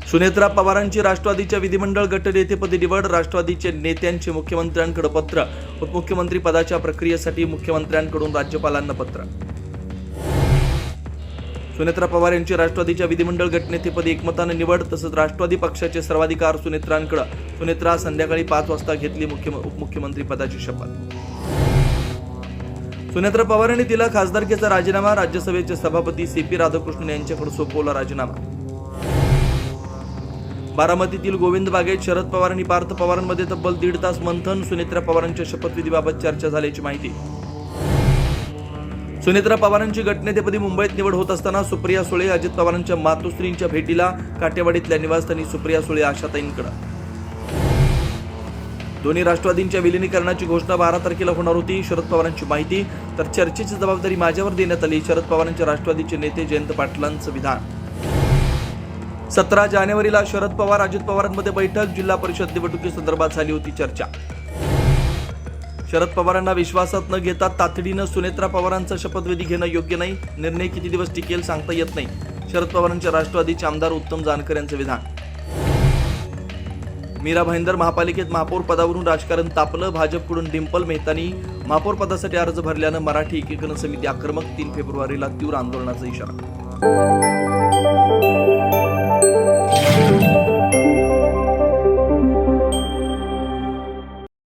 सुनेत्रा पवारांची राष्ट्रवादीच्या विधिमंडळ गटनेतेपदी निवड. राष्ट्रवादीचे नेत्यांचे मुख्यमंत्र्यांकडे पत्र. उपमुख्यमंत्री पदाच्या प्रक्रियेसाठी मुख्यमंत्र्यांकडून राज्यपालांना पत्र. सुनेत्रा पवार यांची राष्ट्रवादीच्या विधिमंडळ गटनेतेपदी एकमताने निवड. तसंच राष्ट्रवादी पक्षाचे सर्वाधिकार सुनेत्रांकडे. सुनेत्रा संध्याकाळी 5 वाजता घेतली उपमुख्यमंत्री पदाची शपथ. सुनेत्रा पवार यांनी दिला खासदारकीचा राजीनामा. राज्यसभेचे सभापती CP राधाकृष्णन यांच्याकडे सोपवला राजीनामा. बारामतीतील गोविंद बागेत शरद पवार आणि पार्थ पवारांमध्ये तब्बल 1.5 तास मंथन. सुनेत्रा पवारांच्या शपथविधीबाबत चर्चा झाल्याची माहिती. सुनेत्रा पवारांची गटनेतेपदी मुंबईत निवड होत असताना सुप्रिया सुळे अजित पवारांच्या मातोश्रींच्या भेटीला. काटेवाडीतल्या निवासस्थानी सुप्रिया सुळे आशाताईंकडे. दोन्ही राष्ट्रवादींच्या विलिनीकरणाची घोषणा 12 तारखेला होणार होती. शरद पवारांची माहिती. तर चर्चेची जबाबदारी माझ्यावर देण्यात आली. शरद पवारांच्या राष्ट्रवादीचे नेते जयंत पाटलांचं विधान. 17 जानेवारीला शरद पवार अजित पवारांमध्ये बैठक. जिल्हा परिषद निवडणुकीसंदर्भात झाली होती चर्चा. शरद पवारांना विश्वासात न घेता तातडीनं सुनेत्रा पवारांचा शपथविधी घेणं योग्य नाही. निर्णय किती दिवस टिकेल सांगता येत नाही. शरद पवारांच्या राष्ट्रवादीचे आमदार उत्तम जानकर यांचं विधान. मीरा भाईंदर महापालिकेत महापौर पदावरून राजकारण तापलं. भाजपकडून डिंपल मेहतानी महापौर पदासाठी अर्ज भरल्यानं मराठी एकीकरण समिती आक्रमक. 3 फेब्रुवारीला तीव्र आंदोलनाचा इशारा.